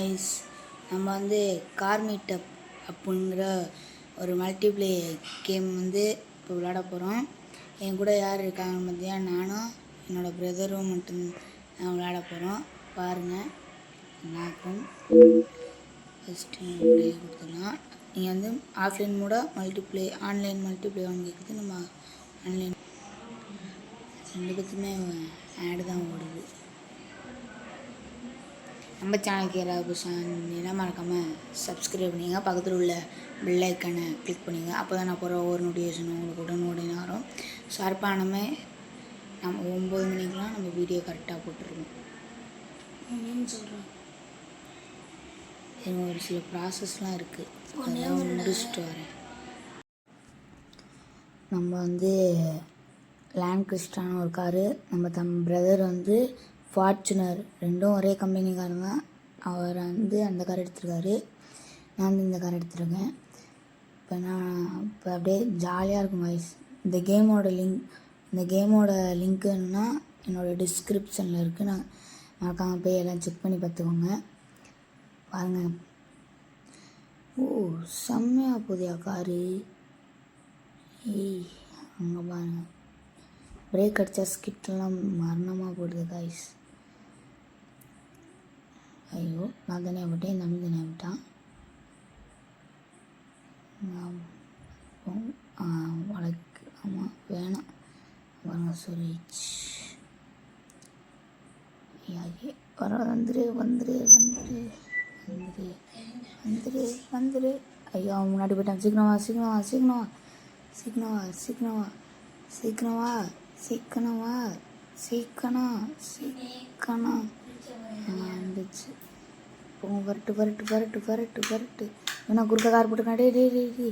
Guys, நம்ம வந்து car meetup அப்படிங்கிற ஒரு மல்டிப்ளேயர் கேம் வந்து இப்போ விளையாட போகிறோம். என் கூட யார் இருக்காங்க பார்த்தியா, நானும் என்னோடய பிரதரும் மட்டும் விளையாட போகிறோம். பாருங்கள், எல்லாருக்கும் ஃபஸ்ட்டு ப்ளே கொடுத்துடலாம். நீங்கள் வந்து ஆஃப்லைன் மூட மல்டிப்ளே, ஆன்லைன் மல்டிப்ளே ஒன்று கேட்குது. நம்ம ஆன்லைன் ரெண்டு பத்துமே ஆடு தான் ஓடுது. நம்ம சேனலுக்கு யாராவது புதுசாக மறக்காமல் சப்ஸ்கிரைப் பண்ணிங்க, பக்கத்தில் உள்ள பெல் ஐக்கானை கிளிக் பண்ணிங்க. அப்போ தான் நான் போகிற ஒவ்வொரு நோட்டிஃபிகேஷனும் உங்களுக்கு உடனே வரும். ஷார்ப்பாக நம்ம 9 மணிக்கெலாம் நம்ம வீடியோ கரெக்டாக போட்டுருவோம். சொல்கிறேன், எனக்கு ஒரு சில ப்ராசஸ்லாம் இருக்குது, அதெல்லாம் முடிச்சுட்டு வரேன். நம்ம வந்து லேண்ட் கிறிஸ்டான ஒரு காரு, நம்ம பிரதர் வந்து ஃபார்ச்சுனர், ரெண்டும் ஒரே கம்பெனிக்காரங்க. அவர் வந்து அந்த கார் எடுத்துருக்காரு, நான் வந்து இந்த கார் எடுத்துருக்கேன். இப்போ அப்படியே ஜாலியாக இருக்கும் கைஸ். இந்த கேமோட லிங்க்குன்னா என்னோடய டிஸ்கிரிப்ஷனில் இருக்குது. நான் மறக்காமல் போய் எல்லாம் செக் பண்ணி பார்த்துக்கோங்க. பாருங்கள், ஓ செம்மையாக போதியா காரு. அங்கே பாருங்கள், பிரேக் அடித்தா ஸ்கிட்லாம் மரணமாக போடுது கைஸ். ஐயோ, நான் தானே விட்டேன், என் தம்பி தானே விட்டான். வழக்கு ஆமாம் வேணாம் பாருங்க. சொல்லிச்சு வந்துரு. ஐயோ, அவன் முன்னாடி போயிட்டான். சீக்கிரம் வந்துச்சு. வரட்டு ஏன்னா குறுக்க கார் போட்டுருக்கேன். டே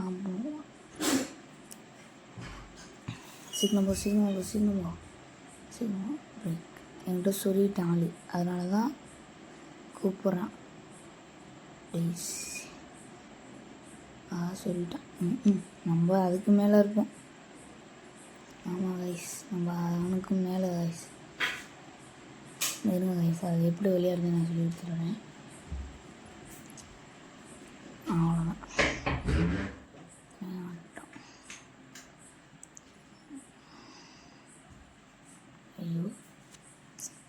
ஆமாம், சீக்கிரம் போ. பிரேக் என்கிட்ட சொல்லிட்டான் ஆளு, அதனால தான் கூப்பிட்றான். ப்ளீஸ் சொல்லிட்டான். நம்ம அதுக்கு மேலே இருப்போம். ஆமாம் கைஸ், நம்ம அவனுக்கு மேலே கைஸ். இருங்க கைஸ், அது எப்படி விளையாடுறது நான் சொல்லி கொடுத்துட்றேன். அவ்வளோதான். ஐயோ,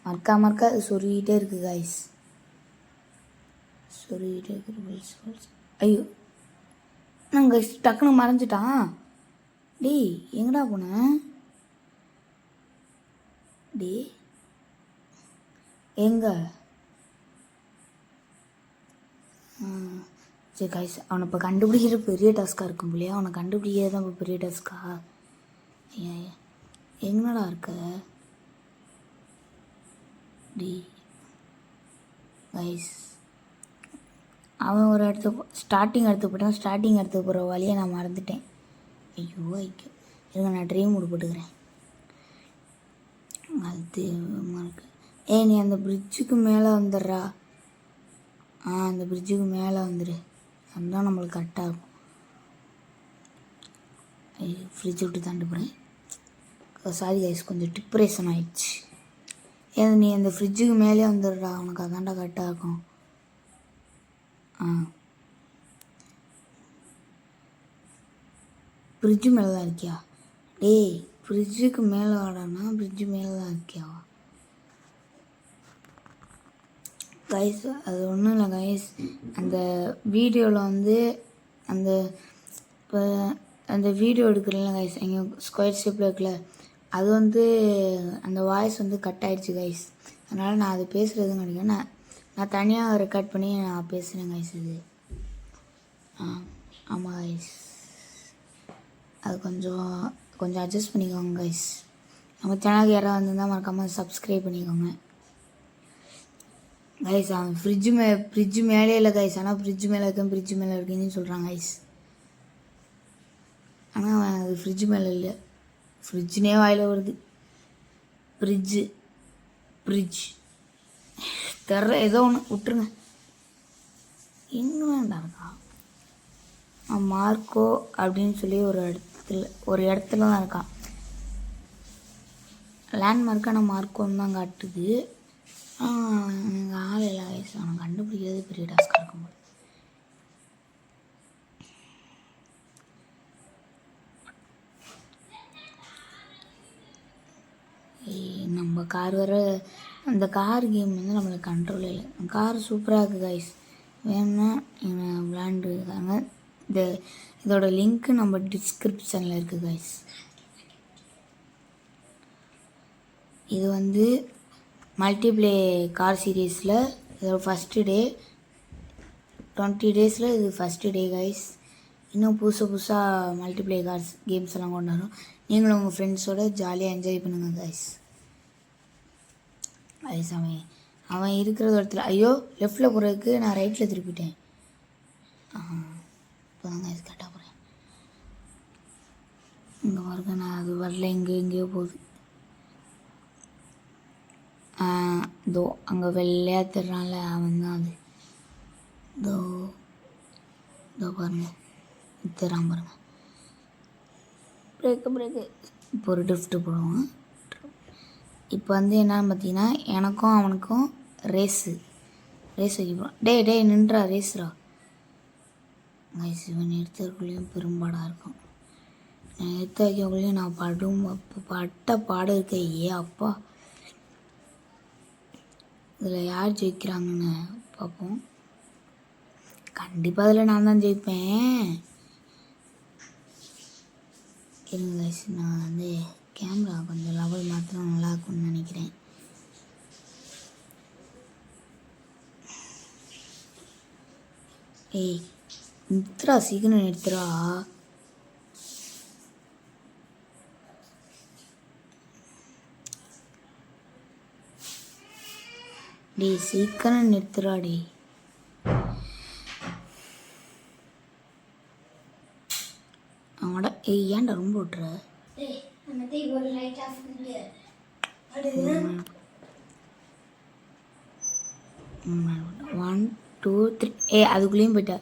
மறக்கா அது சொல்லிக்கிட்டே இருக்குது கைஸ், சொல்லிக்கிட்டே இருக்குது. ஐயோ, நாங்கள் டக்குன்னு மறைஞ்சிட்டான். டேய், எங்கடா போனேன்? எங்க? சரி கைஸ், அவனை இப்போ கண்டுபிடிக்கிற பெரிய டாஸ்காக இருக்கும் இல்லையா? அவனை கண்டுபிடிக்கிறது தான் இப்போ பெரிய டாஸ்கா. எங்கடா இருக்க? கைஸ், அவன் ஒரு ஸ்டார்டிங் எடுத்து போகிற வழியை நான் மறந்துட்டேன். ஐயோ இருங்க, நான் ட்ரீம் மூடு போட்டுக்கிறேன். அது இருக்கு. நீ அந்த பிரிட்ஜுக்கு மேலே வந்துடுறா. அந்த பிரிட்ஜுக்கு மேலே வந்துடு, அதுதான் நம்மளுக்கு கரெக்டாக இருக்கும். ஃப்ரிட்ஜ் விட்டு தாண்டி போகிறேன். சாரி கைஸ், கொஞ்சம் டிப்ரெஷன் ஆயிடுச்சு. நீ அந்த ஃப்ரிட்ஜுக்கு மேலே வந்துடுறா, உனக்கு அதான்டா கரெக்டாக இருக்கும். ஃப்ரிட்ஜு மேலே தான் இருக்கியா? டேய், ஃப்ரிட்ஜுக்கு மேலே வாடானா, ஃப்ரிட்ஜு மேலே தான் இருக்கியாவா? கைஸ், அது ஒன்றும் இல்லை கைஸ். அந்த வீடியோவில் வந்து அந்த வீடியோ எடுக்கிறல கைஸ், எங்கே ஸ்கொயர் ஷேப்பில் இருக்குல்ல, அது வந்து அந்த வாய்ஸ் வந்து கட் ஆகிடுச்சு கைஸ். அதனால் நான் அது பேசுகிறதும் கிடைக்கும். நான் தனியாக ரெக்கார்ட் பண்ணி நான் பேசுகிறேன் கைஸ். இது ஆமாம் கைஸ், அது கொஞ்சம் அட்ஜஸ்ட் பண்ணிக்கோங்க கைஸ். நம்ம சேனலுக்கு யாராவது வந்திருந்தால் மறக்காமல் சப்ஸ்கிரைப் பண்ணிக்கோங்க கைஸ். அவன் ஃப்ரிட்ஜு மேலே இல்லை கைஸ், ஆனால் ஃப்ரிட்ஜு மேலே இருக்குன்னு சொல்கிறான் கைஸ். ஆனால் அவன் அது ஃப்ரிட்ஜு மேலே இல்லை, ஃப்ரிட்ஜுனே வாயில் வருது. ஃப்ரிட்ஜ் தர்ற ஏதோ ஒன்று விட்டுருங்க. இன்னும் வேண்டாம் இருக்கா? மார்க்கோ அப்படின்னு சொல்லி ஒரு இடத்துல தான் இருக்கான். லேண்ட்மார்க்கான மார்க்கோன்னு தான் காட்டுது. பெரிய டாஸ்காக இருக்கும். நம்ம கார் வர அந்த கார் கேம் வந்து நம்மளுக்கு கண்ட்ரோலே இல்லை. கார் சூப்பராக இருக்குது கைஸ். வேணும்னா விளையாண்டுருக்காங்க. இதோட லிங்க்கு நம்ம டிஸ்கிரிப்ஷனில் இருக்குது கைஸ். இது வந்து மல்டிப்ளே கார் சீரீஸில் இதோட ஃபஸ்ட்டு டே. 20 டேஸில் இது ஃபஸ்ட்டு டே கைஸ். இன்னும் புதுசாக மல்டிப்ளே கார்ஸ் கேம்ஸ் எல்லாம் கொண்டு வரும். நீங்களும் உங்கள் ஃப்ரெண்ட்ஸோட ஜாலியாக என்ஜாய் பண்ணுங்கள் கைஸ். ஐஸ் அவன் இருக்கிற இடத்துல ஐயோ லெஃப்டில் போகிறதுக்கு நான் ரைட்டில் திருப்பிட்டேன். இப்போ தாங்க ஐஸ் கரெக்டாக போகிறேன். இங்கே பாருங்க, நான் அது வரல, எங்கேயோ போகுது. இதோ அங்கே வெள்ளையாக தர்றான்ல அவன் தான் அது. இதோ பாருங்க தரான் பாருங்க. பிரேக்கு இப்போ ஒரு ட்ரிஃப்ட்டு போடுவோம். இப்போ வந்து என்னன்னு பார்த்தீங்கன்னா எனக்கும் அவனுக்கும் ரேஸ் வைக்கப்போம். டே நின்றா ரேஸ்ரா கைஸ். இவன் எடுத்ததுக்குள்ளேயும் பெரும்பாடாக இருக்கும். நான் எடுத்து வைக்கக்குள்ளேயும் நான் பட்ட பாடு இருக்க. அப்பா இதில் யார் ஜெயிக்கிறாங்கன்னு பார்ப்போம். கண்டிப்பாக அதில் நான் தான் ஜெயிப்பேன். இருங்க கைஸ், நான் வந்து கேமரா கொஞ்சம் லெவல் மாத்திரம் நல்லா இருக்கும்னு நினைக்கிறேன். ஏய் நிறுத்துறா, சீக்கிரம் நிறுத்துறா. சீக்கிரம் நிறுத்துறாடி. அவனோட ஏன்டா ரொம்ப விட்டுற. 1 2 3 அதுக்குள்ளேயும் போயிட்டா.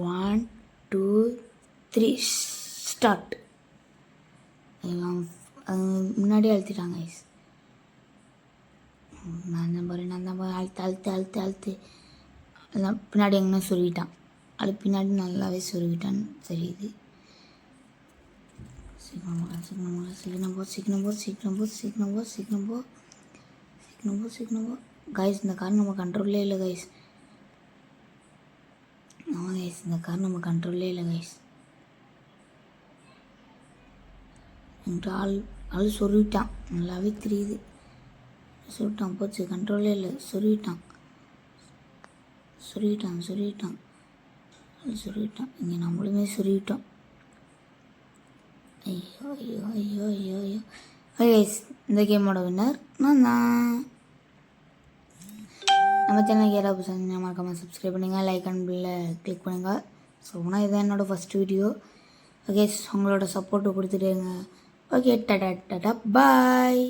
1 2 3 ஸ்டார்ட். முன்னாடியே அழுத்திட்டாங்க ஐஸ். நான் தான் பாரு அழுத்து எல்லாம் பின்னாடி எங்கன்னா சொல்லிட்டான். அது பின்னாடி நல்லாவே சொருவிட்டான்னு தெரியுது. சீக்கிரம் போ கைஸ். இந்த கார் நம்ம கண்ட்ரோல்லே இல்லை கைஸ். ஆமாம் கைஸ், இந்த கார் நம்ம கண்ட்ரோல்லே இல்லை கைஸ். ஆள் சொருவிட்டான், நல்லாவே தெரியுது. சொல்லிட்டான் போச்சு, கண்ட்ரோலே இல்லை. சொருவிட்டான். இங்கே நம்மளுமே சொருவிட்டோம். ஐயோ. இந்த கேமோட வின்னர் நான் தான். நம்ம சேனலுக்கு யாராவது புதுசாக மறக்காமல் சப்ஸ்கிரைப் பண்ணுங்கள், லைக் அண்ட் பில்லை கிளிக் பண்ணுங்கள். ஸோ இதுதான் என்னோடய ஃபஸ்ட் வீடியோ. ஓகே, உங்களோட சப்போர்ட்டு கொடுத்துட்டேங்க. ஓகே, டாடா பாய்.